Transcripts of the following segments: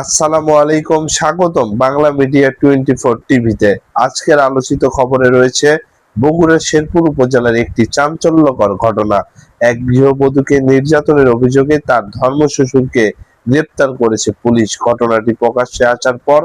আসসালামু আলাইকুম, স্বাগতম বাংলা মিডিয়া 24 টিভিতে। আজকের আলোচিত খবরে রয়েছে বগুড়ার শেরপুর উপজেলার একটি চাঞ্চল্যকর ঘটনা। এক গৃহবধূকে নির্যাতনের অভিযোগে তার ধর্মশ্বশুরকে গ্রেপ্তার করেছে পুলিশ। ঘটনাটি প্রকাশ্যে আসার পর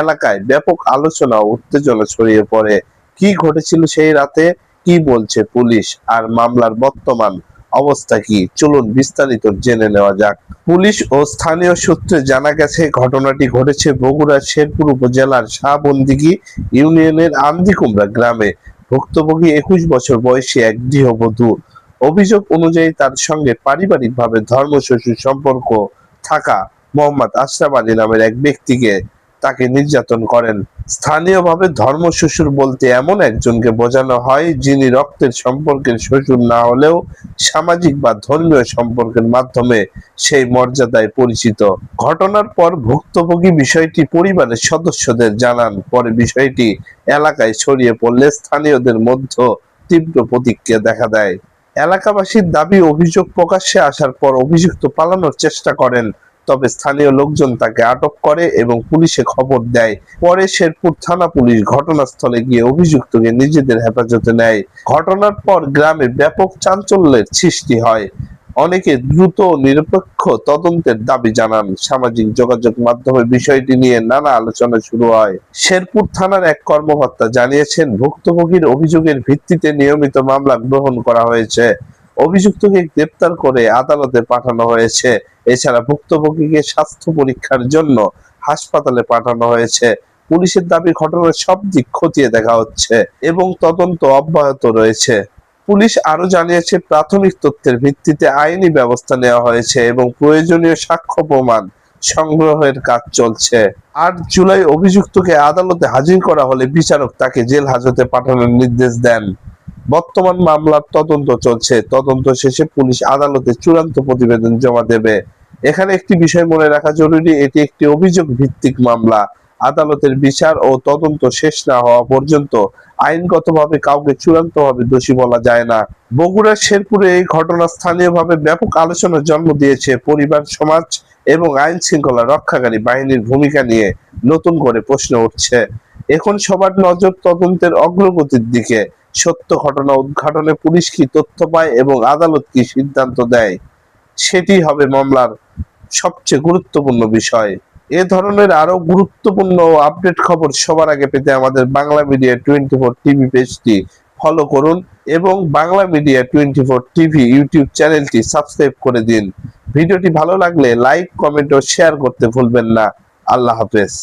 এলাকায় ব্যাপক আলোচনা ও উত্তেজনা ছড়িয়ে পড়ে। কি ঘটেছিল সেই রাতে, কি বলছে পুলিশ, আর মামলার বর্তমান অবস্থা কি, চলুন বিস্তারিত জেনে নেওয়া যাক। পুলিশ ও স্থানীয় সূত্রে জানা গেছে, ঘটনাটি ঘটেছে বগুড়ার শেরপুর উপজেলার শাহবন্দিগি ইউনিয়নের আমদিকুমড়া গ্রামে। ভুক্তভোগী 21 বছর বয়সী এক গৃহবধূ। অভিযোগ অনুযায়ী তার সঙ্গে পারিবারিকভাবে ধর্মশ্বশুর সম্পর্ক থাকা মোহাম্মদ আশরাফ আলী নামের এক ব্যক্তিকে তাকে নির্যাতন করেন। স্থানীয়ভাবে ধর্মশ্বশুর বলতে এমন একজনকে বোঝানো হয় যিনি রক্তের সম্পর্কের শ্বশুর না হলেও সামাজিক বা ধর্মীয় সম্পর্কের মাধ্যমে সেই মর্যাদায় পরিচিত। ঘটনার পর ভুক্তভোগী বিষয়টি পরিবারের সদস্যদের জানান। পরে বিষয়টি এলাকায় ছড়িয়ে পড়লে স্থানীয়দের মধ্যে তীব্র প্রতিক্রিয়া দেখা দেয়। এলাকাবাসীর দাবি, অভিযোগ প্রকাশ্যে আসার পর অভিযুক্ত পালানোর চেষ্টা করেন, তবে স্থানীয় লোকজন তাকে আটক করে এবং পুলিশে খবর দেয়। পরে শেরপুর থানা পুলিশ ঘটনাস্থলে গিয়ে অভিযুক্তকে নিজেদের হেফাজতে নেয়। ঘটনার পর গ্রামে ব্যাপক চাঞ্চল্যের সৃষ্টি হয়। অনেকে দ্রুত ও নিরপেক্ষ তদন্তের দাবি জানান। সামাজিক যোগাযোগ মাধ্যমে বিষয়টি নিয়ে নানা আলোচনা শুরু হয়। শেরপুর থানার এক কর্মকর্তা জানিয়েছেন, ভুক্তভোগীর অভিযোগের ভিত্তিতে নিয়মিত মামলা গ্রহণ করা হয়েছে। অভিযুক্তকে গ্রেপ্তার করে আদালতে পাঠানো হয়েছে। এছাড়া ভুক্তভোগীকে স্বাস্থ্য পরীক্ষার জন্য হাসপাতালে পাঠানো হয়েছে। পুলিশের দাবি, ঘটনার সব দিক খতিয়ে দেখা হচ্ছে এবং তদন্ত অব্যাহত রয়েছে। পুলিশ আরো জানিয়েছে, প্রাথমিক তথ্যের ভিত্তিতে আইনি ব্যবস্থা নেওয়া হয়েছে এবং প্রয়োজনীয় সাক্ষ্য প্রমাণ সংগ্রহের কাজ চলছে। 8 জুলাই অভিযুক্তকে আদালতে হাজির করা হলে বিচারক তাকে জেল হাজতে পাঠানোর নির্দেশ দেন। বর্তমান মামলার তদন্ত চলছে। তদন্ত শেষে পুলিশ আদালতে চূড়ান্ত প্রতিবেদন জমা দেবে। এখানে একটি বিষয় মনে রাখা জরুরি, এটি একটি অভিযোগ ভিত্তিক মামলা। আদালতের বিচার ও তদন্ত শেষ না হওয়া পর্যন্ত আইনগতভাবে কাউকে চূড়ান্তভাবে দোষী বলা যায় না। বগুড়ার শেরপুরে এই ঘটনা স্থানীয়ভাবে ব্যাপক আলোচনার জন্ম দিয়েছে। পরিবার, সমাজ এবং আইন শৃঙ্খলা রক্ষাকারী বাহিনীর ভূমিকা নিয়ে নতুন করে প্রশ্ন উঠছে। এখন সবার নজর তদন্তের অগ্রগতির দিকে। সত্য ঘটনা উদ্ঘাটনে পুলিশ কি তথ্য পায় এবং আদালত কি সিদ্ধান্ত দেয়, সেটি হবে মামলার সবচেয়ে গুরুত্বপূর্ণ বিষয়। এ ধরনের আরো গুরুত্বপূর্ণ আপডেট খবর সবার আগে পেতে আমাদের বাংলা মিডিয়া 24 টিভি পেজটি ফলো করুন এবং বাংলা মিডিয়া 24 টিভি ইউটিউব চ্যানেলটি সাবস্ক্রাইব করে দিন। ভিডিওটি ভালো লাগলে লাইক, কমেন্ট ও শেয়ার করতে ভুলবেন না। আল্লাহ হাফেজ।